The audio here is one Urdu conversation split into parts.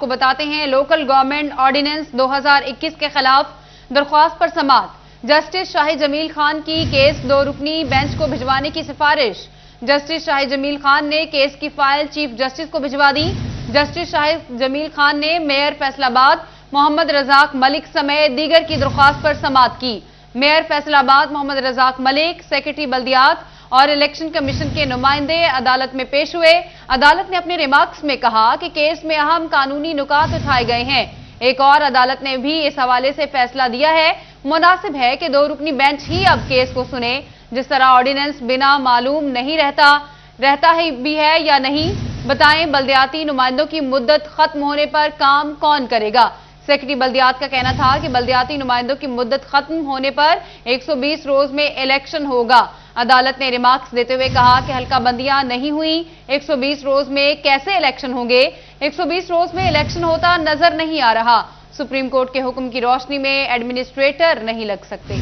آپ کو بتاتے ہیں لوکل گورنمنٹ آرڈیننس 2021 کے خلاف درخواست پر سماعت، جسٹس شاہد جمیل خان کی کیس 2 رکنی بینچ کو بھجوانے کی سفارش۔ جسٹس شاہد جمیل خان نے کیس کی فائل چیف جسٹس کو بھجوا دی۔ جسٹس شاہد جمیل خان نے میئر فیصل آباد محمد رزاق ملک سمیت دیگر کی درخواست پر سماعت کی۔ میئر فیصل آباد محمد رزاق ملک، سیکرٹری بلدیات اور الیکشن کمیشن کے نمائندے عدالت میں پیش ہوئے۔ عدالت نے اپنے ریمارکس میں کہا کہ کیس میں اہم قانونی نکات اٹھائے گئے ہیں۔ ایک اور عدالت نے بھی اس حوالے سے فیصلہ دیا ہے، مناسب ہے کہ 2 رکنی بینچ ہی اب کیس کو سنے۔ جس طرح آرڈیننس بنا معلوم نہیں رہتا ہی بھی ہے یا نہیں، بتائیں بلدیاتی نمائندوں کی مدت ختم ہونے پر کام کون کرے گا؟ سیکرٹری بلدیات کا کہنا تھا کہ بلدیاتی نمائندوں کی مدت ختم ہونے پر 120 روز میں الیکشن ہوگا۔ عدالت نے ریمارکس دیتے ہوئے کہا کہ حلقہ بندیاں نہیں ہوئی، 120 روز میں کیسے الیکشن ہوں گے؟ 120 روز میں الیکشن ہوتا نظر نہیں آ رہا۔ سپریم کورٹ کے حکم کی روشنی میں ایڈمنسٹریٹر نہیں لگ سکتے۔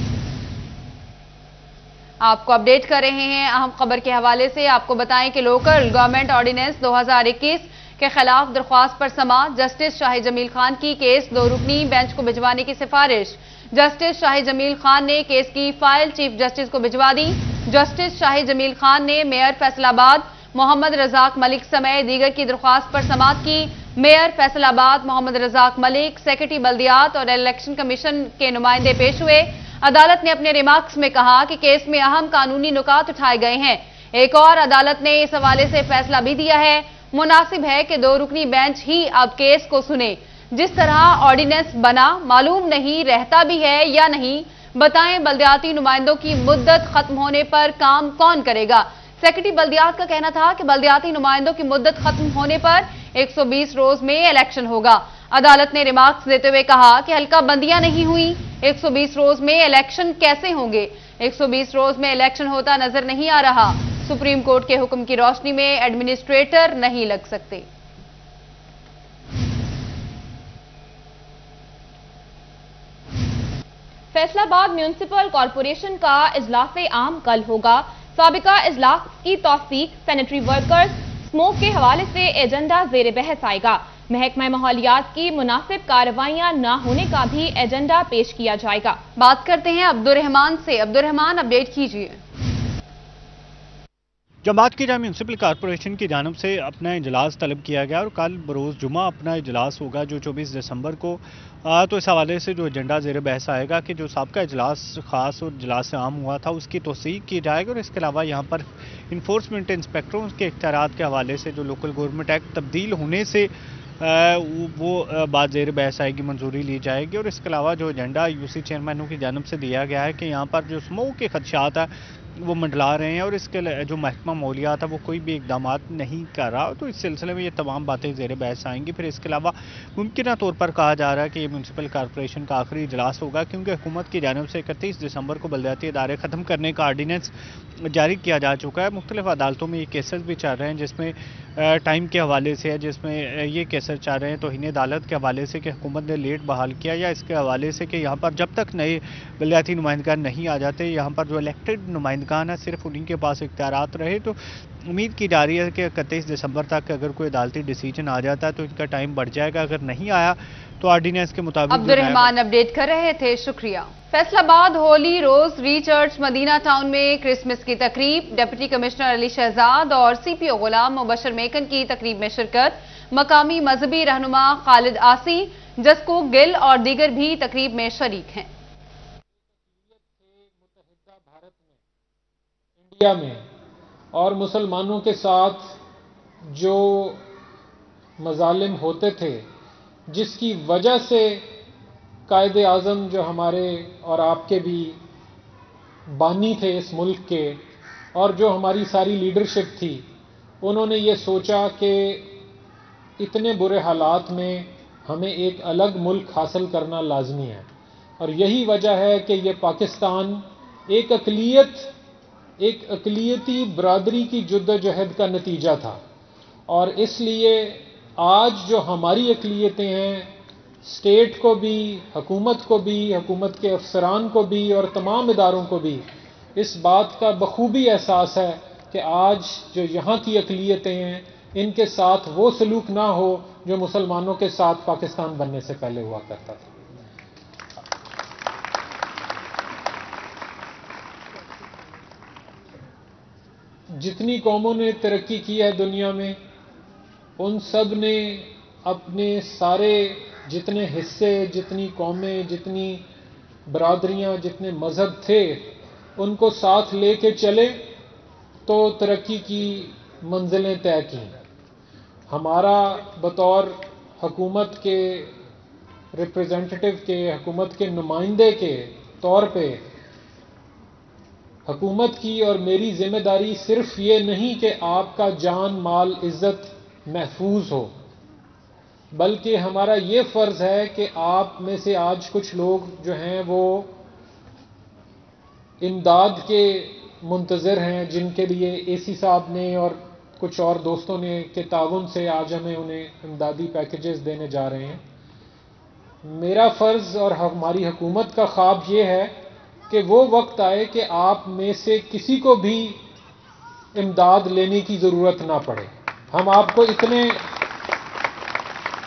آپ کو اپڈیٹ کر رہے ہیں اہم خبر کے حوالے سے۔ آپ کو بتائیں کہ لوکل گورنمنٹ آرڈیننس 2021 کے خلاف درخواست پر سماعت، جسٹس شاہد جمیل خان کی کیس 2 رکنی بینچ کو بھجوانے کی سفارش۔ جسٹس شاہد جمیل خان نے کیس کی فائل چیف جسٹس کو بھجوا دی۔ جسٹس شاہد جمیل خان نے میئر فیصل آباد محمد رزاق ملک سمیت دیگر کی درخواست پر سماعت کی۔ میئر فیصل آباد محمد رزاق ملک، سیکرٹری بلدیات اور الیکشن کمیشن کے نمائندے پیش ہوئے۔ عدالت نے اپنے ریمارکس میں کہا کہ کیس میں اہم قانونی نکات اٹھائے گئے ہیں۔ ایک اور عدالت نے اس حوالے سے فیصلہ بھی دیا ہے، مناسب ہے کہ 2 رکنی بینچ ہی اب کیس کو سنے۔ جس طرح آرڈیننس بنا معلوم نہیں رہتا بھی ہے یا نہیں، بتائیں بلدیاتی نمائندوں کی مدت ختم ہونے پر کام کون کرے گا؟ سیکرٹری بلدیات کا کہنا تھا کہ بلدیاتی نمائندوں کی مدت ختم ہونے پر 120 روز میں الیکشن ہوگا۔ عدالت نے ریمارکس دیتے ہوئے کہا کہ حلقہ بندیاں نہیں ہوئی، 120 روز میں الیکشن کیسے ہوں گے؟ 120 روز میں الیکشن ہوتا نظر نہیں آ رہا۔ سپریم کورٹ کے حکم کی روشنی میں ایڈمنسٹریٹر نہیں لگ سکتے۔ فیصل آباد میونسپل کارپوریشن کا اجلاس عام کل ہوگا۔ سابقہ اجلاس کی توثیق، سینیٹری ورکرز اسموک کے حوالے سے ایجنڈا زیر بحث آئے گا۔ محکمہ ماحولیات کی مناسب کارروائیاں نہ ہونے کا بھی ایجنڈا پیش کیا جائے گا۔ بات کرتے ہیں عبدالرحمان سے۔ عبدالرحمان، اپڈیٹ کیجیے۔ جماعت کی جامع میونسپل کارپوریشن کی جانب سے اپنا اجلاس طلب کیا گیا اور کل بروز جمعہ اپنا اجلاس ہوگا جو 24 دسمبر کو، تو اس حوالے سے جو ایجنڈا زیر بحث آئے گا کہ جو سابقہ اجلاس خاص اور اجلاس عام ہوا تھا اس کی توثیق کی جائے گی، اور اس کے علاوہ یہاں پر انفورسمنٹ انسپیکٹروں کے اختیارات کے حوالے سے جو لوکل گورنمنٹ ایکٹ تبدیل ہونے سے وہ بات زیر بحث آئے گی، منظوری لی جائے گی۔ اور اس کے علاوہ جو ایجنڈا یو سی چیئرمینوں کی جانب سے دیا گیا ہے کہ یہاں پر جو اسموک کے خدشات ہیں وہ منڈلا رہے ہیں اور اس کے جو محکمہ ماحولیات ہے وہ کوئی بھی اقدامات نہیں کر رہا، تو اس سلسلے میں یہ تمام باتیں زیر بحث آئیں گی۔ پھر اس کے علاوہ ممکنہ طور پر کہا جا رہا ہے کہ یہ میونسپل کارپوریشن کا آخری اجلاس ہوگا کیونکہ حکومت کی جانب سے 31 دسمبر کو بلدیاتی ادارے ختم کرنے کا آرڈیننس جاری کیا جا چکا ہے۔ مختلف عدالتوں میں یہ کیسز بھی چل رہے ہیں جس میں ٹائم کے حوالے سے ہے، جس میں یہ کیسز چل رہے ہیں توہین عدالت کے حوالے سے کہ حکومت نے لیٹ بحال کیا، یا اس کے حوالے سے کہ یہاں پر جب تک نئے بلدیاتی نمائندگان نہیں آ جاتے یہاں پر جو الیکٹڈ نمائندگان ہیں صرف انہیں کے پاس اختیارات رہے۔ تو امید کی جا رہی ہے کہ 31 دسمبر تک اگر کوئی عدالتی ڈیسیجن آ جاتا ہے تو ان کا ٹائم بڑھ جائے گا، اگر نہیں آیا تو آرڈیننس کے مطابق۔ عبدالرحمان اپڈیٹ کر رہے تھے، شکریہ۔ فیصل آباد ہولی روز ری چرچ مدینہ ٹاؤن میں کرسمس کی تقریب، ڈپٹی کمشنر علی شہزاد اور سی پی او غلام مبشر میکن کی تقریب میں شرکت، مقامی مذہبی رہنما خالد آسی، جسکو گل اور دیگر بھی تقریب میں شریک ہیں۔ انڈیا میں اور مسلمانوں کے ساتھ جو مظالم ہوتے تھے، جس کی وجہ سے قائد اعظم جو ہمارے اور آپ کے بھی بانی تھے اس ملک کے، اور جو ہماری ساری لیڈرشپ تھی، انہوں نے یہ سوچا کہ اتنے برے حالات میں ہمیں ایک الگ ملک حاصل کرنا لازمی ہے، اور یہی وجہ ہے کہ یہ پاکستان ایک اقلیتی برادری کی جدوجہد کا نتیجہ تھا، اور اس لیے آج جو ہماری اقلیتیں ہیں، اسٹیٹ کو بھی، حکومت کو بھی، حکومت کے افسران کو بھی اور تمام اداروں کو بھی اس بات کا بخوبی احساس ہے کہ آج جو یہاں کی اقلیتیں ہیں ان کے ساتھ وہ سلوک نہ ہو جو مسلمانوں کے ساتھ پاکستان بننے سے پہلے ہوا کرتا تھا۔ جتنی قوموں نے ترقی کی ہے دنیا میں، ان سب نے اپنے سارے جتنے حصے، جتنی قومیں، جتنی برادریاں، جتنے مذہب تھے، ان کو ساتھ لے کے چلے تو ترقی کی منزلیں طے کی۔ ہمارا بطور حکومت کے ریپریزنٹیٹو کے، حکومت کے نمائندے کے طور پہ حکومت کی اور میری ذمہ داری صرف یہ نہیں کہ آپ کا جان، مال، عزت محفوظ ہو، بلکہ ہمارا یہ فرض ہے کہ آپ میں سے آج کچھ لوگ جو ہیں وہ امداد کے منتظر ہیں، جن کے لیے اے سی صاحب نے اور کچھ اور دوستوں نے کے تعاون سے آج ہمیں انہیں امدادی پیکیجز دینے جا رہے ہیں۔ میرا فرض اور ہماری حکومت کا خواب یہ ہے کہ وہ وقت آئے کہ آپ میں سے کسی کو بھی امداد لینے کی ضرورت نہ پڑے۔ ہم آپ کو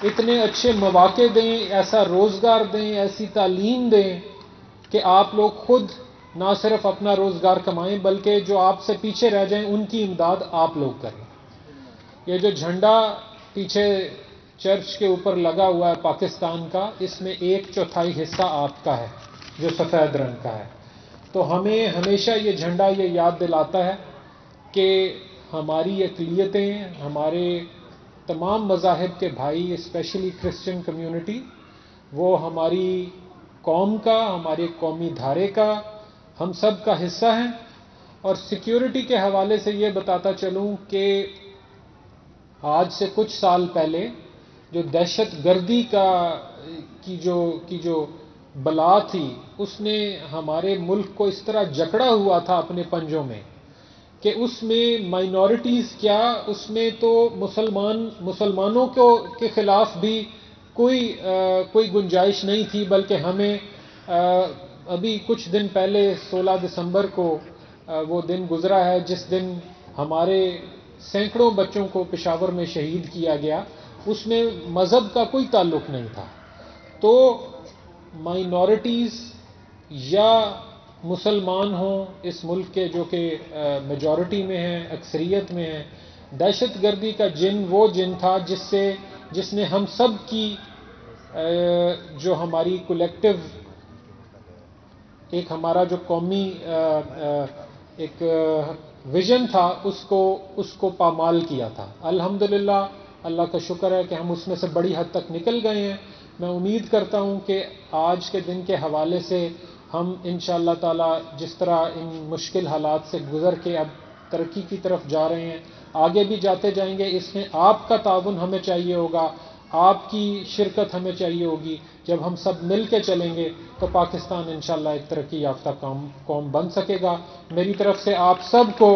اتنے اچھے مواقع دیں، ایسا روزگار دیں، ایسی تعلیم دیں کہ آپ لوگ خود نہ صرف اپنا روزگار کمائیں بلکہ جو آپ سے پیچھے رہ جائیں ان کی امداد آپ لوگ کریں۔ یہ جو جھنڈا پیچھے چرچ کے اوپر لگا ہوا ہے پاکستان کا، اس میں 1/4 حصہ آپ کا ہے جو سفید رنگ کا ہے۔ تو ہمیں ہمیشہ یہ جھنڈا یہ یاد دلاتا ہے کہ ہماری اقلیتیں، ہمارے تمام مذاہب کے بھائی، اسپیشلی کرسچن کمیونٹی، وہ ہماری قوم کا، ہمارے قومی دھارے کا، ہم سب کا حصہ ہیں۔ اور سیکیورٹی کے حوالے سے یہ بتاتا چلوں کہ آج سے کچھ سال پہلے جو دہشت گردی کی جو بلا تھی، اس نے ہمارے ملک کو اس طرح جکڑا ہوا تھا اپنے پنجوں میں کہ اس میں مائنورٹیز کیا، اس میں تو مسلمانوں کے خلاف بھی کوئی گنجائش نہیں تھی، بلکہ ہمیں ابھی کچھ دن پہلے 16 دسمبر کو وہ دن گزرا ہے جس دن ہمارے سینکڑوں بچوں کو پشاور میں شہید کیا گیا، اس میں مذہب کا کوئی تعلق نہیں تھا۔ تو مائنورٹیز یا مسلمان ہوں اس ملک کے جو کہ میجورٹی میں ہیں، اکثریت میں ہیں، دہشت گردی کا جن وہ جن تھا جس نے ہم سب کی جو ہماری کولیکٹیو ایک ہمارا جو قومی ایک ویژن تھا اس کو پامال کیا تھا۔ الحمدللہ اللہ کا شکر ہے کہ ہم اس میں سے بڑی حد تک نکل گئے ہیں۔ میں امید کرتا ہوں کہ آج کے دن کے حوالے سے ہم انشاءاللہ تعالی جس طرح ان مشکل حالات سے گزر کے اب ترقی کی طرف جا رہے ہیں، آگے بھی جاتے جائیں گے۔ اس میں آپ کا تعاون ہمیں چاہیے ہوگا، آپ کی شرکت ہمیں چاہیے ہوگی۔ جب ہم سب مل کے چلیں گے تو پاکستان انشاءاللہ ایک ترقی یافتہ قوم بن سکے گا۔ میری طرف سے آپ سب کو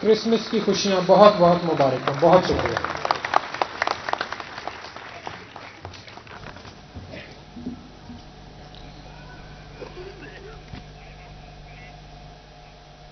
کرسمس کی خوشیاں بہت بہت مبارک ہوں۔ بہت شکریہ۔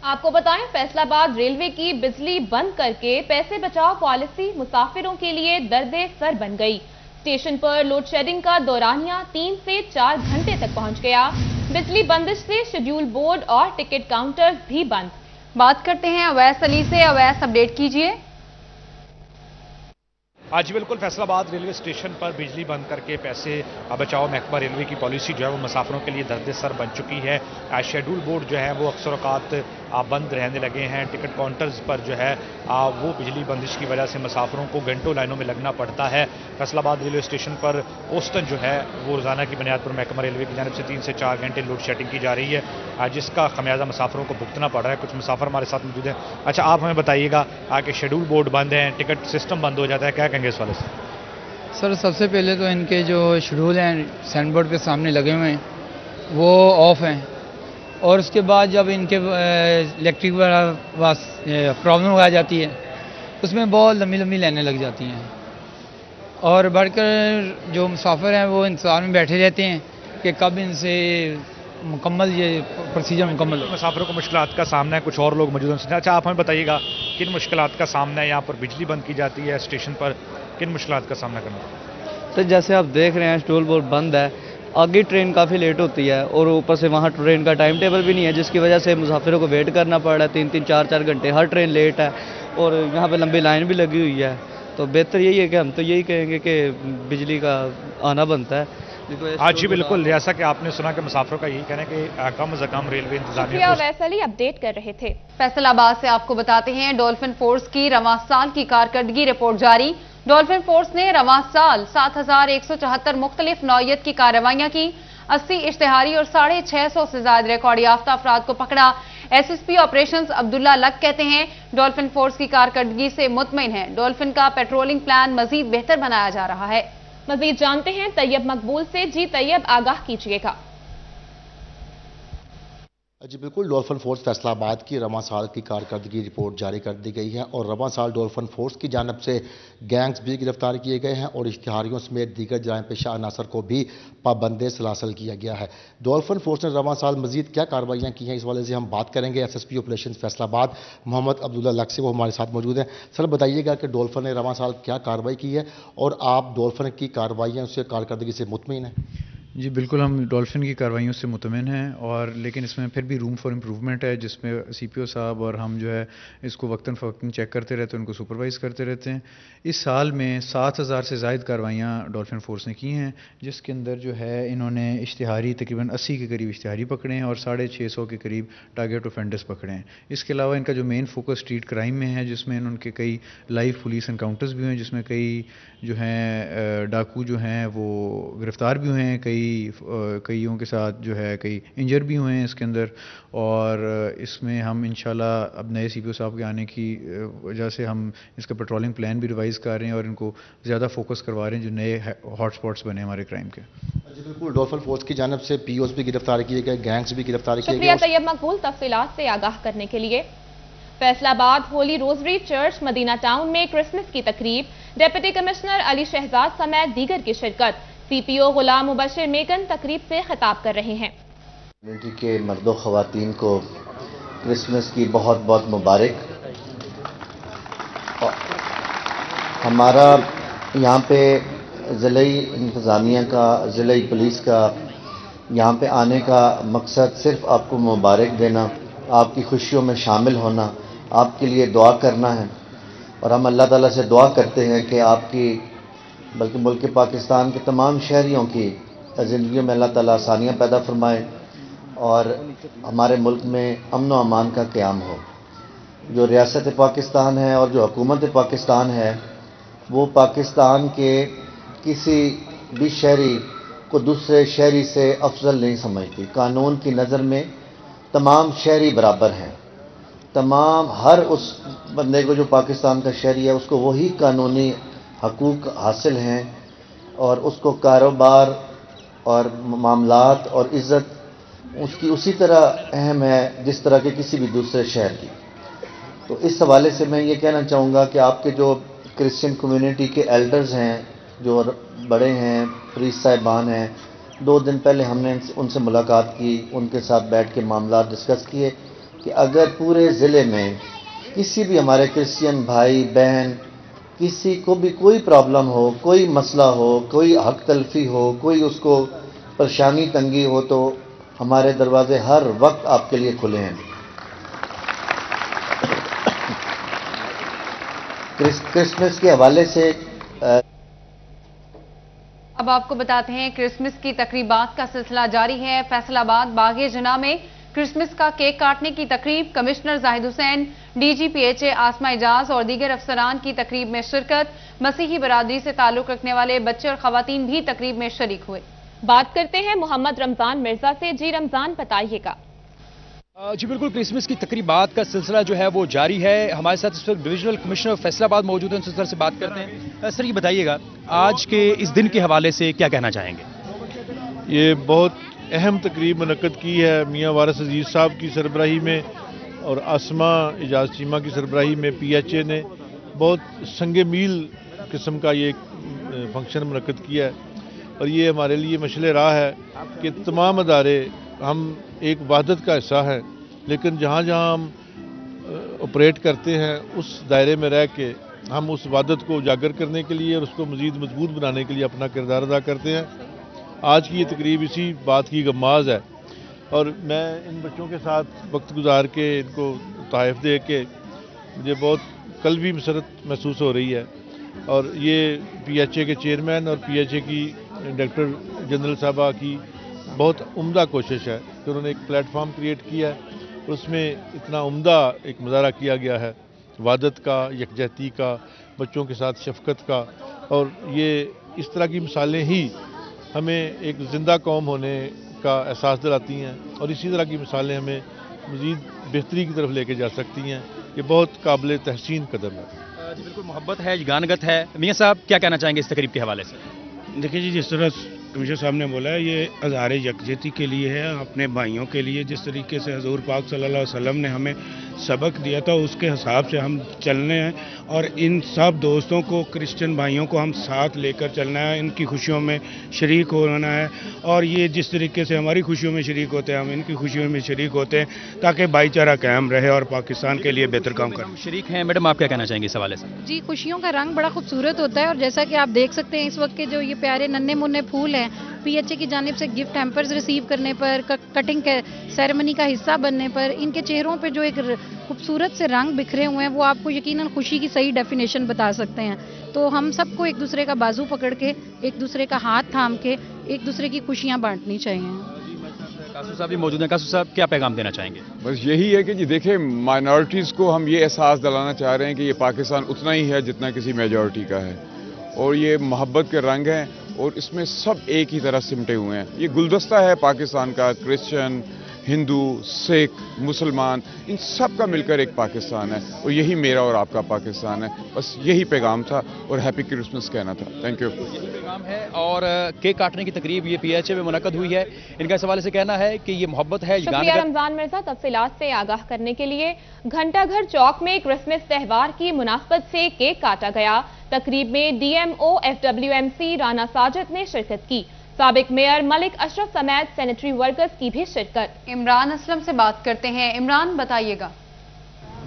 آپ کو بتائیں، فیصل آباد ریلوے کی بجلی بند کر کے پیسے بچاؤ پالیسی مسافروں کے لیے درد سر بن گئی۔ اسٹیشن پر لوڈ شیڈنگ کا دورانیہ 3 سے 4 گھنٹے تک پہنچ گیا۔ بجلی بندش سے شیڈول بورڈ اور ٹکٹ کاؤنٹرز بھی بند۔ بات کرتے ہیں اویس علی سے۔ اویس، اپڈیٹ کیجیے۔ آج بالکل فیصل آباد ریلوے اسٹیشن پر بجلی بند کر کے پیسے بچاؤ محکمہ ریلوے کی پالیسی جو ہے وہ مسافروں کے لیے درد سر بن چکی ہے۔ شیڈول بورڈ جو ہے وہ اکثر اوقات بند رہنے لگے ہیں۔ ٹکٹ کاؤنٹرز پر جو ہے وہ بجلی بندش کی وجہ سے مسافروں کو گھنٹوں لائنوں میں لگنا پڑتا ہے۔ فیصل آباد ریلوے اسٹیشن پر اوسطاً جو ہے وہ روزانہ کی بنیاد پر محکمہ ریلوے کی جانب سے 3 سے 4 گھنٹے لوڈ شیڈنگ کی جا رہی ہے، جس کا خمیازہ مسافروں کو بھگتنا پڑ رہا ہے۔ کچھ مسافر ہمارے ساتھ موجود ہیں۔ اچھا، آپ ہمیں بتائیے گا کہ شیڈول بورڈ بند ہیں، ٹکٹ سسٹم بند ہو جاتا ہے، کیا کہیں گے اس والے سے؟ سر، سب سے پہلے تو ان کے جو شیڈول ہیں سائن بورڈ کے سامنے لگے ہوئے ہیں وہ آف ہیں، اور اس کے بعد جب ان کے الیکٹرک پرابلم آ جاتی ہے اس میں بہت لمبی لمبی لائنیں لگ جاتی ہیں، اور بڑھ کر جو مسافر ہیں وہ انتظار میں بیٹھے رہتے ہیں کہ کب ان سے مکمل یہ پروسیجر مکمل ہو۔ مسافروں کو مشکلات کا سامنا ہے، کچھ اور لوگ موجود ہیں۔ اچھا، آپ ہمیں بتائیے گا کن مشکلات کا سامنا ہے؟ یہاں پر بجلی بند کی جاتی ہے اسٹیشن پر، کن مشکلات کا سامنا کرنا؟ تو جیسے آپ دیکھ رہے ہیں ٹول بورڈ بند ہے، آگے ٹرین کافی لیٹ ہوتی ہے اور اوپر سے وہاں ٹرین کا ٹائم ٹیبل بھی نہیں ہے، جس کی وجہ سے مسافروں کو ویٹ کرنا پڑ رہا ہے 3-3 4-4 گھنٹے، ہر ٹرین لیٹ ہے اور یہاں پہ لمبی لائن بھی لگی ہوئی ہے۔ تو بہتر یہی ہے کہ ہم تو یہی کہیں گے کہ بجلی کا آنا بنتا ہے۔ جی بالکل، جیسا کہ آپ نے سنا کہ مسافروں کا یہی کہنا ہے کہ کم از کم ریلوے انتظامیہ کو ویسلی اپڈیٹ کر رہے تھے۔ فیصل آباد سے آپ کو بتاتے ہیں ڈولفن فورس کی رواں سال کی کارکردگی رپورٹ جاری۔ ڈولفن فورس نے رواں سال 7174 مختلف نوعیت کی کارروائیاں کی، 80 اشتہاری اور 650 سے زائد ریکارڈ یافتہ افراد کو پکڑا۔ ایس ایس پی آپریشنز عبداللہ لک کہتے ہیں ڈولفن فورس کی کارکردگی سے مطمئن ہیں، ڈولفن کا پیٹرولنگ پلان مزید بہتر بنایا جا رہا ہے۔ مزید جانتے ہیں طیب مقبول سے۔ جی طیب، آگاہ کیجیے گا۔ جی بالکل، ڈولفن فورس فیصل آباد کی رواں سال کی کارکردگی رپورٹ جاری کر دی گئی ہے اور رواں سال ڈولفن فورس کی جانب سے گینگز بھی گرفتار کیے گئے ہیں اور اشتہاریوں سمیت دیگر جرائم پیشہ عناصر کو بھی پابند سلاسل کیا گیا ہے۔ ڈولفن فورس نے رواں سال مزید کیا کارروائیاں کی ہیں، اس والے سے ہم بات کریں گے۔ S S P operation Faisal آباد محمد عبداللہ لک سے، وہ ہمارے ساتھ موجود ہیں۔ سر بتائیے گا کہ ڈولفن نے رواں سال کیا کارروائی کی ہے اور آپ ڈولفن کی کارروائیاں اس سے کارکردگی سے مطمئن ہیں؟ جی بالکل، ہم ڈولفن کی کارروائیوں سے مطمئن ہیں اور لیکن اس میں پھر بھی روم فار امپروومنٹ ہے، جس میں سی پی او صاحب اور ہم جو ہے اس کو وقتاً فوقتاً چیک کرتے رہتے ہیں، ان کو سپروائز کرتے رہتے ہیں۔ اس سال میں 7000 سے زائد کارروائیاں ڈولفن فورس نے کی ہیں، جس کے اندر جو ہے انہوں نے اشتہاری تقریباً 80 کے قریب اشتہاری پکڑے ہیں اور 650 کے قریب ٹارگیٹ آفینڈرز پکڑے ہیں۔ اس کے علاوہ ان کا جو مین فوکس اسٹریٹ کرائم میں ہے، جس میں ان کے کئی لائیو پولیس انکاؤنٹرز بھی ہوئے ہیں، جس میں کئی جو ہیں ڈاکو جو ہیں وہ گرفتار بھی ہوئے ہیں، کئیوں کے ساتھ جو ہے کئی انجر بھی ہوئے ہیں اس کے اندر، اور اس میں ہم انشاءاللہ اب نئے سی پی او صاحب کے آنے کی وجہ سے ہم اس کا پیٹرولنگ پلان بھی ریوائز کر رہے ہیں اور ان کو زیادہ فوکس کروا رہے ہیں جو نئے ہاٹ سپاٹس بنے ہمارے کرائم کے۔ جی بالکل، ڈولفن فورس کی جانب سے پی اوز بھی گرفتار کیے گئے، گینگز بھی گرفتار کیے گئے۔ شکریہ طیب مقبول تفصیلات سے آگاہ کرنے کے لیے۔ فیصل آباد ہولی روزری چرچ مدینہ ٹاؤن میں کرسمس کی تقریب، ڈپٹی کمشنر علی شہزاد سمیت دیگر کی شرکت۔ سی پی او غلام مبشر میکن تقریب سے خطاب کر رہے ہیں۔ کمیونٹی کے مرد و خواتین کو کرسمس کی بہت بہت مبارک۔ ہمارا یہاں پہ ضلعی انتظامیہ کا، ضلعی پولیس کا یہاں پہ آنے کا مقصد صرف آپ کو مبارک دینا، آپ کی خوشیوں میں شامل ہونا، آپ کے لیے دعا کرنا ہے، اور ہم اللہ تعالیٰ سے دعا کرتے ہیں کہ آپ کی بلکہ ملک پاکستان کے تمام شہریوں کی زندگیوں میں اللہ تعالیٰ آسانیاں پیدا فرمائے اور ہمارے ملک میں امن و امان کا قیام ہو۔ جو ریاست پاکستان ہے اور جو حکومت پاکستان ہے وہ پاکستان کے کسی بھی شہری کو دوسرے شہری سے افضل نہیں سمجھتی۔ قانون کی نظر میں تمام شہری برابر ہیں، تمام ہر اس بندے کو جو پاکستان کا شہری ہے اس کو وہی قانونی حقوق حاصل ہیں اور اس کو کاروبار اور معاملات اور عزت اس کی اسی طرح اہم ہے جس طرح کے کسی بھی دوسرے شہر کی۔ تو اس حوالے سے میں یہ کہنا چاہوں گا کہ آپ کے جو کرسچن کمیونٹی کے ایلڈرز ہیں، جو بڑے ہیں، پریسٹ صاحبان ہیں، 2 دن پہلے ہم نے ان سے ملاقات کی، ان کے ساتھ بیٹھ کے معاملات ڈسکس کیے کہ اگر پورے ضلع میں کسی بھی ہمارے کرسچین بھائی بہن کسی کو بھی کوئی پرابلم ہو، کوئی مسئلہ ہو، کوئی حق تلفی ہو، کوئی اس کو پریشانی تنگی ہو، تو ہمارے دروازے ہر وقت آپ کے لیے کھلے ہیں۔ کرسمس کے حوالے سے اب آپ کو بتاتے ہیں کرسمس کی تقریبات کا سلسلہ جاری ہے۔ فیصل آباد باغ جناح میں کرسمس کا کیک کاٹنے کی تقریب، commissioner Zahid Hussain, D G P H A Asma Ejaz اور دیگر افسران کی تقریب میں شرکت۔ مسیحی برادری سے تعلق رکھنے والے بچے اور خواتین بھی تقریب میں شریک ہوئے۔ بات کرتے ہیں محمد رمضان مرزا سے۔ جی رمضان، بتائیے گا۔ جی بالکل، کرسمس کی تقریبات کا سلسلہ جو ہے وہ جاری ہے۔ ہمارے ساتھ اس وقت ڈویژنل کمشنر فیصل آباد موجود ہیں، ان سے بات کرتے ہیں۔ سر یہ بتائیے گا آج کے اس دن کے حوالے سے کیا کہنا چاہیں گے؟ یہ بہت اہم تقریب منعقد کی ہے میاں وارث عزیز صاحب کی سربراہی میں اور آسمہ اعجاز چیمہ کی سربراہی میں پی ایچ اے نے بہت سنگ میل قسم کا یہ فنکشن منعقد کیا ہے، اور یہ ہمارے لیے مشعل راہ ہے کہ تمام ادارے ہم ایک وحدت کا حصہ ہیں، لیکن جہاں جہاں ہم آپریٹ کرتے ہیں اس دائرے میں رہ کے ہم اس وعدت کو اجاگر کرنے کے لیے اور اس کو مزید مضبوط بنانے کے لیے اپنا کردار ادا کرتے ہیں۔ آج کی یہ تقریب اسی بات کی غماز ہے، اور میں ان بچوں کے ساتھ وقت گزار کے ان کو تحائف دے کے مجھے بہت قلبی مسرت محسوس ہو رہی ہے۔ اور یہ پی ایچ اے کے چیئرمین اور پی ایچ اے کی ڈائریکٹر جنرل صاحبہ کی بہت عمدہ کوشش ہے کہ انہوں نے ایک پلیٹ فارم کریٹ کیا ہے، اور اس میں اتنا عمدہ ایک مظاہرہ کیا گیا ہے وحدت کا، یکجہتی کا، بچوں کے ساتھ شفقت کا، اور یہ اس طرح کی مثالیں ہی ہمیں ایک زندہ قوم ہونے کا احساس دلاتی ہیں، اور اسی طرح کی مثالیں ہمیں مزید بہتری کی طرف لے کے جا سکتی ہیں۔ یہ بہت قابل تحسین قدم ہے۔ جی بالکل، محبت ہے، یگانگت ہے۔ میاں صاحب کیا کہنا چاہیں گے اس تقریب کے حوالے سے؟ دیکھیے جی، جس طرح کمشنر صاحب نے بولا ہے، یہ اظہار یکجہتی کے لیے ہے، اپنے بھائیوں کے لیے۔ جس طریقے سے حضور پاک صلی اللہ علیہ وسلم نے ہمیں سبق دیا تھا، اس کے حساب سے ہم چلنے ہیں، اور ان سب دوستوں کو، کرسچن بھائیوں کو ہم ساتھ لے کر چلنا ہے، ان کی خوشیوں میں شریک ہونا ہے، اور یہ جس طریقے سے ہماری خوشیوں میں شریک ہوتے ہیں، ہم ان کی خوشیوں میں شریک ہوتے ہیں، تاکہ بھائی چارہ قائم رہے اور پاکستان کے لیے بہتر کام کریں۔ شریک ہیں میڈم، آپ کیا کہنا چاہیں گے اس حوالے سے؟ جی، خوشیوں کا رنگ بڑا خوبصورت ہوتا ہے، اور جیسا کہ آپ دیکھ سکتے ہیں اس وقت کے جو یہ پیارے ننھے منھے پھول ہیں، پی ایچ اے کی جانب سے گفٹ ہیمپرز ریسیو کرنے پر، کٹنگ کے سیریمنی کا حصہ بننے پر، ان کے چہروں پہ جو ایک خوبصورت سے رنگ بکھرے ہوئے ہیں، وہ آپ کو یقیناً خوشی کی صحیح ڈیفینیشن بتا سکتے ہیں۔ تو ہم سب کو ایک دوسرے کا بازو پکڑ کے، ایک دوسرے کا ہاتھ تھام کے، ایک دوسرے کی خوشیاں بانٹنی چاہیے۔ قاسم صاحب بھی موجود ہیں۔ قاسم صاحب کیا پیغام دینا چاہیں گے؟ بس یہی ہے کہ جی دیکھیں، مائنورٹیز کو ہم یہ احساس دلانا چاہ رہے ہیں کہ یہ پاکستان اتنا ہی ہے جتنا کسی میجورٹی کا ہے، اور یہ محبت کے رنگ ہیں، اور اس میں سب ایک ہی طرح سمٹے ہوئے ہیں۔ یہ گلدستہ ہے پاکستان کا، کرسچن، ہندو، سکھ، مسلمان، ان سب کا مل کر ایک پاکستان ہے، اور یہی میرا اور آپ کا پاکستان ہے۔ بس یہی پیغام تھا، اور ہیپی کرسمس کہنا تھا۔ Thank you. یہی پیغام ہے، اور کیک کاٹنے کی تقریب یہ پی ایچ اے میں منعقد ہوئی ہے۔ ان کا اس حوالے سے کہنا ہے کہ یہ محبت ہے، شکریہ رمضان مرزا تفصیلات سے آگاہ کرنے کے لیے۔ گھنٹہ گھر چوک میں کرسمس تہوار کی مناسبت سے کیک کاٹا گیا۔ تقریب میں D M O F W M C Rana Sajid نے شرکت کی۔ سابق میئر ملک اشرف سمیت سینیٹری ورکرز کی بھی شرکت۔ عمران اسلم سے بات کرتے ہیں۔ عمران، بتائیے گا۔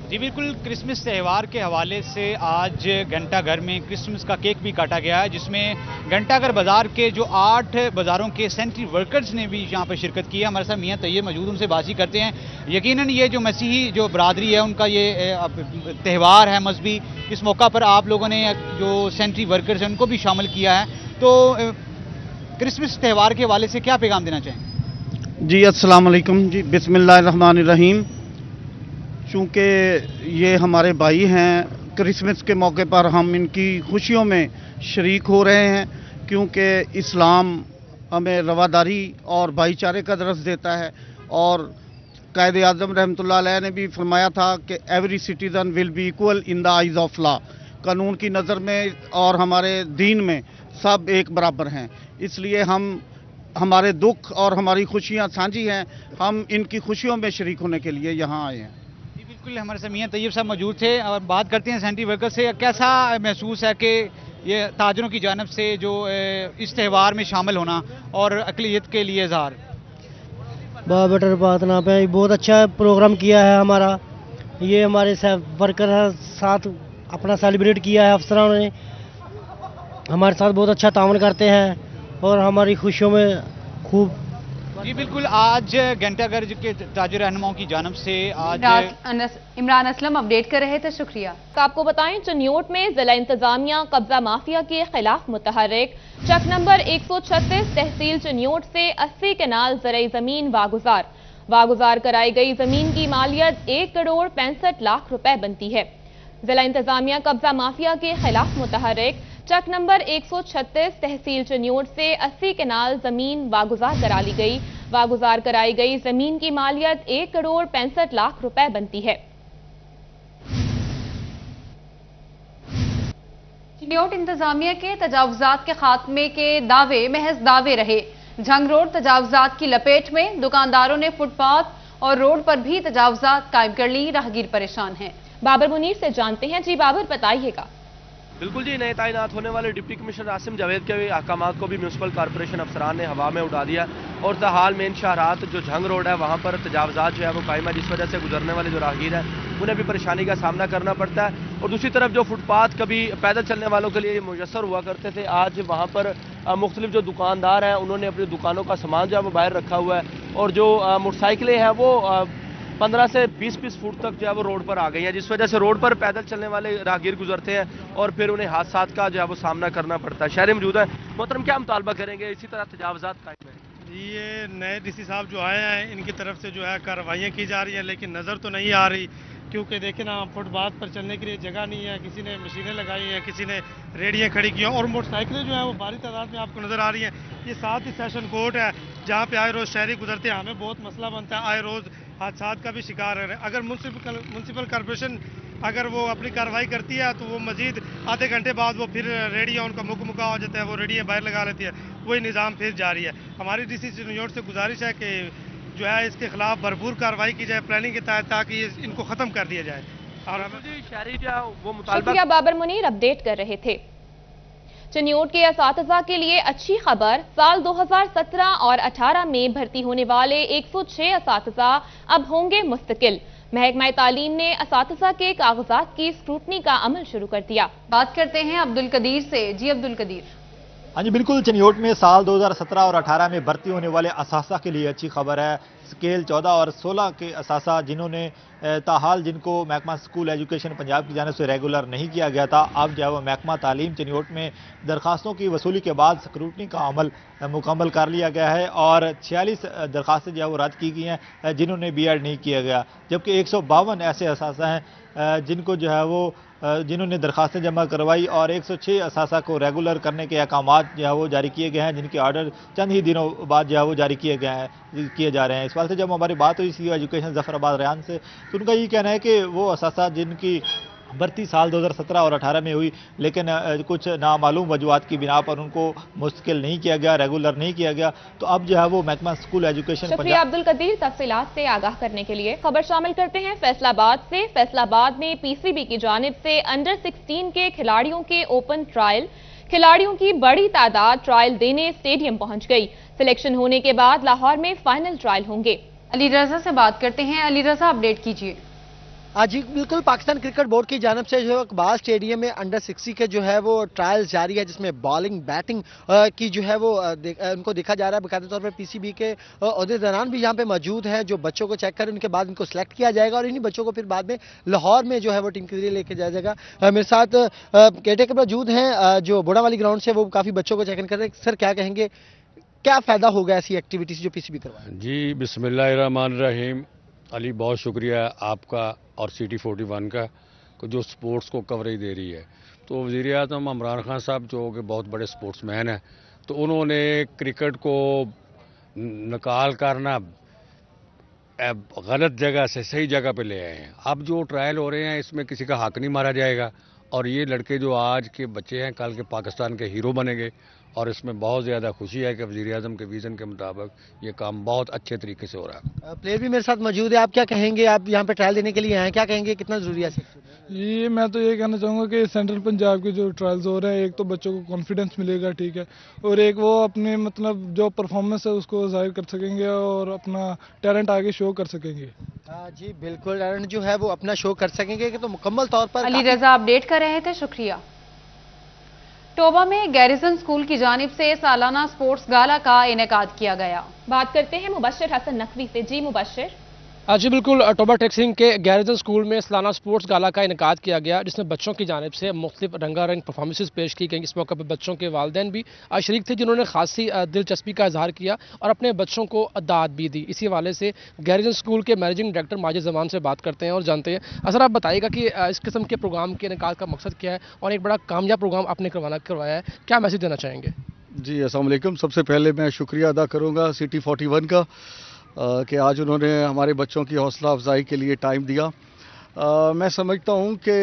جی بالکل، کرسمس تہوار کے حوالے سے آج گھنٹہ گھر میں کرسمس کا کیک بھی کاٹا گیا ہے، جس میں گھنٹہ گھر بازار کے جو 8 بازاروں کے سینٹری ورکرز نے بھی یہاں پر شرکت کی ہے۔ ہمارے ساتھ میاں طیب موجود، ان سے بات چیت کرتے ہیں۔ یقیناً یہ جو مسیحی جو برادری ہے، ان کا یہ تہوار ہے مذہبی، اس موقع پر آپ لوگوں نے جو سینٹری ورکرز ہیں ان کو بھی شامل کیا ہے، تو کرسمس تہوار کے حوالے سے کیا پیغام دینا چاہیں؟ جی السلام علیکم۔ جی بسم اللہ الرحمن الرحیم۔ چونکہ یہ ہمارے بھائی ہیں، کرسمس کے موقع پر ہم ان کی خوشیوں میں شریک ہو رہے ہیں، کیونکہ اسلام ہمیں رواداری اور بھائی چارے کا درس دیتا ہے، اور قائد اعظم رحمۃ اللہ علیہ نے بھی فرمایا تھا کہ every citizen will be equal in the eyes of law, قانون کی نظر میں اور ہمارے دین میں سب ایک برابر ہیں۔ اس لیے ہمارے دکھ اور ہماری خوشیاں سانجھی ہیں، ہم ان کی خوشیوں میں شریک ہونے کے لیے یہاں آئے ہیں۔ جی بالکل، ہمارے ساتھ میاں طیب صاحب موجود تھے، اور بات کرتے ہیں سینٹری ورکر سے۔ کیسا محسوس ہے کہ یہ تاجروں کی جانب سے جو اس تہوار میں شامل ہونا اور اقلیت کے لیے اظہار؟ بہت بیٹر بات نہ پہ، بہت اچھا پروگرام کیا ہے ہمارا، یہ ہمارے ورکر ساتھ اپنا سیلیبریٹ کیا ہے، افسران نے ہمارے ساتھ بہت اچھا تعاون کرتے ہیں اور ہماری خوشیوں میں خوب۔ جی بالکل، آج گھنٹہ گھر کے تاجر رہنماؤں کی جانب سے آج عمران اسلم اپڈیٹ کر رہے تھے، شکریہ۔ آپ کو بتائیں، چنیوٹ میں ضلع انتظامیہ قبضہ مافیا کے خلاف متحرک، چک نمبر 136 تحصیل چنیوٹ سے 80 کنال زرعی زمین واگزار کرائی گئی زمین کی مالیت 1 کروڑ 65 لاکھ روپے بنتی ہے۔ ضلع انتظامیہ قبضہ مافیا کے خلاف متحرک، چک نمبر 136 تحصیل چنیوٹ سے 80 کنال زمین واگزار کرائی گئی زمین کی مالیت 1 کروڑ 65 لاکھ روپے بنتی ہے۔ چنیوٹ انتظامیہ کے تجاوزات کے خاتمے کے دعوے محض دعوے رہے۔ جھنگ روڈ تجاوزات کی لپیٹ میں، دکانداروں نے فٹ پاتھ اور روڈ پر بھی تجاوزات قائم کر لی، راہگیر پریشان ہیں۔ بابر منیر سے جانتے ہیں۔ جی بابر، بتائیے گا۔ بالکل جی، نئے تعینات ہونے والے ڈپٹی کمشنر عاصم جاوید کے احکامات کو بھی میونسپل کارپوریشن افسران نے ہوا میں اڑا دیا، اور تاحال مین شاہراہات جو جھنگ روڈ ہے وہاں پر تجاوزات جو ہے وہ قائم ہے، جس وجہ سے گزرنے والے جو راہگیر ہیں انہیں بھی پریشانی کا سامنا کرنا پڑتا ہے، اور دوسری طرف جو فٹ پاتھ کبھی پیدل چلنے والوں کے لیے میسر ہوا کرتے تھے، آج وہاں پر مختلف جو دکاندار ہیں انہوں نے اپنی دکانوں کا سامان جو ہے وہ باہر رکھا ہوا ہے، اور جو موٹر سائیکلیں ہیں وہ 15 سے 20 فٹ تک جو ہے وہ روڈ پر آ گئی ہیں، جس وجہ سے روڈ پر پیدل چلنے والے راہگیر گزرتے ہیں اور پھر انہیں حادثات کا جو ہے وہ سامنا کرنا پڑتا ہے۔ شہری موجود ہے، محترم کیا مطالبہ کریں گے؟ اسی طرح تجاوزات قائم ہیں؟ یہ نئے ڈی سی صاحب جو آئے ہیں ان کی طرف سے جو ہے کارروائیاں کی جا رہی ہیں، لیکن نظر تو نہیں آ رہی، کیونکہ دیکھیں نا فٹ پاتھ پر چلنے کے لیے جگہ نہیں ہے، کسی نے مشینیں لگائی ہیں، کسی نے ریڑیاں کھڑی کی ہیں، اور موٹر سائیکلیں جو ہیں وہ بھاری تعداد میں آپ کو نظر آ رہی ہیں۔ یہ ساتھ ہی سیشن کورٹ ہے جہاں پہ آئے روز شہری گزرتے ہیں، ہمیں بہت مسئلہ بنتا ہے، آئے روز حادثات کا بھی شکار ہے۔ اگر میونسپل کارپوریشن اگر وہ اپنی کارروائی کرتی ہے تو وہ مزید آدھے گھنٹے بعد وہ پھر ریڑیاں ان کا مکہ ہو جاتا ہے، وہ ریڑیاں باہر لگا لیتی ہے، وہی نظام پھر جاری ہے۔ ہماری ڈی سی چنیوٹ سے گزارش ہے کہ جو ہے اس کے خلاف بھرپور کارروائی کی جائے پلاننگ کے تحت، تاکہ ان کو ختم کر دیا جائے۔ اور شہری جو وہ مطالبہ شکریہ بابر منیر، اپڈیٹ کر رہے تھے۔ چنیوٹ کے اساتذہ کے لیے اچھی خبر، سال 2017 اور 18 میں بھرتی ہونے والے 106 اساتذہ اب ہوں گے مستقل۔ محکمہ تعلیم نے اساتذہ کے کاغذات کی اسکروٹنی کا عمل شروع کر دیا۔ بات کرتے ہیں عبدالقدیر سے۔ جی عبدالقدیر۔ ہاں جی بالکل، چنیوٹ میں سال 2017 اور 18 میں بھرتی ہونے والے اساتذہ کے لیے اچھی خبر ہے۔ اسکیل 14 اور 16 کے اساتذہ جنہوں نے تاحال جن کو محکمہ اسکول ایجوکیشن پنجاب کی جانب سے ریگولر نہیں کیا گیا تھا، اب جو ہے وہ محکمہ تعلیم چنیوٹ میں درخواستوں کی وصولی کے بعد اسکروٹنی کا عمل مکمل کر لیا گیا ہے، اور 46 درخواستیں جو ہے وہ رد کی گئی ہیں جنہوں نے بی ایڈ نہیں کیا گیا، جبکہ 152 ایسے اساتذہ ہیں جن کو جو ہے وہ جنہوں نے درخواستیں جمع کروائی، اور 106 اساتذہ کو ریگولر کرنے کے احکامات جو ہے وہ جاری کیے گئے ہیں، جن کے آرڈر چند ہی دنوں بعد جو ہے وہ جاری کیے جا رہے ہیں۔ اس بات سے جب ہماری بات ہوئی سی ایجوکیشن ظفر آباد ریان سے، تو ان کا یہ کہنا ہے کہ وہ اساتذہ جن کی بھرتی سال 2017 اور 18 میں ہوئی لیکن کچھ نامعلوم وجوہات کی بنا پر ان کو مستقل نہیں کیا گیا، ریگولر نہیں کیا گیا، تو اب جو ہے وہ محکمہ اسکول ایجوکیشن شکریہ عبدالقدیر تفصیلات سے آگاہ کرنے کے لیے۔ خبر شامل کرتے ہیں فیصل آباد سے۔ فیصل آباد میں پی سی بی کی جانب سے انڈر 16 کے کھلاڑیوں کے اوپن ٹرائل، کھلاڑیوں کی بڑی تعداد ٹرائل دینے اسٹیڈیم پہنچ گئی۔ سلیکشن ہونے کے بعد لاہور میں فائنل ٹرائل ہوں گے۔ علی رضا سے بات کرتے ہیں۔ علی رضا اپڈیٹ کیجیے۔ جی بالکل، پاکستان کرکٹ بورڈ کی جانب سے جو اقبال اسٹیڈیم میں انڈر 60 کے جو ہے وہ ٹرائل جاری ہے، جس میں بالنگ بیٹنگ کی جو ہے وہ ان کو دیکھا جا رہا ہے۔ باقاعدہ طور پر پی سی بی کے عہدیداران بھی یہاں پہ موجود ہیں جو بچوں کو چیک کریں، ان کے بعد ان کو سلیکٹ کیا جائے گا، اور انہی بچوں کو پھر بعد میں لاہور میں جو ہے وہ ٹیم کے ذریعے لے کے جایا جائے گا۔ میرے ساتھ کیٹیکر موجود ہیں جو بوڑا والی گراؤنڈ سے، وہ کافی بچوں کو چیک ان کر رہے ہیں۔ سر کیا کہیں گے، کیا فائدہ ہوگا ایسی ایکٹیویٹیز جو پی سی بی کروائے؟ جی بسم اللہ الرحمن الرحیم۔ علی بہت شکریہ آپ کا اور سٹی 41 کا جو سپورٹس کو کوریج دے رہی ہے۔ تو وزیر اعظم عمران خان صاحب جو کہ بہت بڑے سپورٹس مین ہیں، تو انہوں نے کرکٹ کو نکال کرنا غلط جگہ سے صحیح جگہ پہ لے آئے ہیں۔ اب جو ٹرائل ہو رہے ہیں اس میں کسی کا حق نہیں مارا جائے گا، اور یہ لڑکے جو آج کے بچے ہیں کل کے پاکستان کے ہیرو بنیں گے، اور اس میں بہت زیادہ خوشی ہے کہ وزیر اعظم کے ویژن کے مطابق یہ کام بہت اچھے طریقے سے ہو رہا ہے۔ پلیئر بھی میرے ساتھ موجود ہے، آپ کیا کہیں گے؟ آپ یہاں پہ ٹرائل دینے کے لیے آئے ہیں، کیا کہیں گے کتنا ضروری ہے؟ جی میں تو یہ کہنا چاہوں گا کہ سینٹرل پنجاب کے جو ٹرائلز ہو رہے ہیں، ایک تو بچوں کو کانفیڈنس ملے گا، ٹھیک ہے، اور ایک وہ اپنے مطلب جو پرفارمنس ہے اس کو ظاہر کر سکیں گے اور اپنا ٹیلنٹ آگے شو کر سکیں گے۔ جی بالکل، ٹیلنٹ جو ہے وہ اپنا شو کر سکیں گے، کہ تو مکمل طور پر علی رضا اپڈیٹ کر رہے تھے، شکریہ۔ ٹوبہ میں گیریزن اسکول کی جانب سے سالانہ سپورٹس گالا کا انعقاد کیا گیا۔ بات کرتے ہیں مبشر حسن نقوی سے۔ جی مبشر۔ جی بالکل، ٹوبہ ٹیکسنگ کے گیریزن اسکول میں سالانہ سپورٹس گالا کا انعقاد کیا گیا، جس میں بچوں کی جانب سے مختلف رنگا رنگ پرفارمنسز پیش کی گئیں۔ اس موقع پہ بچوں کے والدین بھی شریک تھے، جنہوں نے خاصی دلچسپی کا اظہار کیا اور اپنے بچوں کو دعوت بھی دی۔ اسی حوالے سے گیریزن اسکول کے مینیجنگ ڈائریکٹر ماجد زمان سے بات کرتے ہیں اور جانتے ہیں۔ سر آپ بتائیے گا کہ اس قسم کے پروگرام کے انعقاد کا مقصد کیا ہے، اور ایک بڑا کامیاب پروگرام آپ نے کروایا ہے، کیا میسج دینا چاہیں گے؟ جی السلام علیکم۔ سب سے پہلے میں شکریہ ادا کروں گا سٹی 41 کا کہ آج انہوں نے ہمارے بچوں کی حوصلہ افزائی کے لیے ٹائم دیا۔ میں سمجھتا ہوں کہ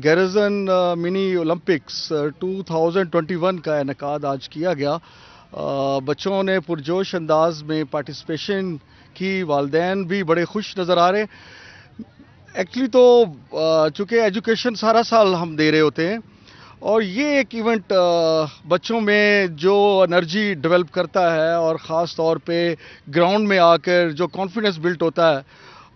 گیریزن منی اولمپکس 2021 کا انعقاد آج کیا گیا۔ بچوں نے پرجوش انداز میں پارٹیسپیشن کی، والدین بھی بڑے خوش نظر آ رہے۔ ایکچولی تو چونکہ ایجوکیشن سارا سال ہم دے رہے ہوتے ہیں، اور یہ ایک ایونٹ بچوں میں جو انرجی ڈیولپ کرتا ہے، اور خاص طور پہ گراؤنڈ میں آ کر جو کانفیڈنس بلٹ ہوتا ہے،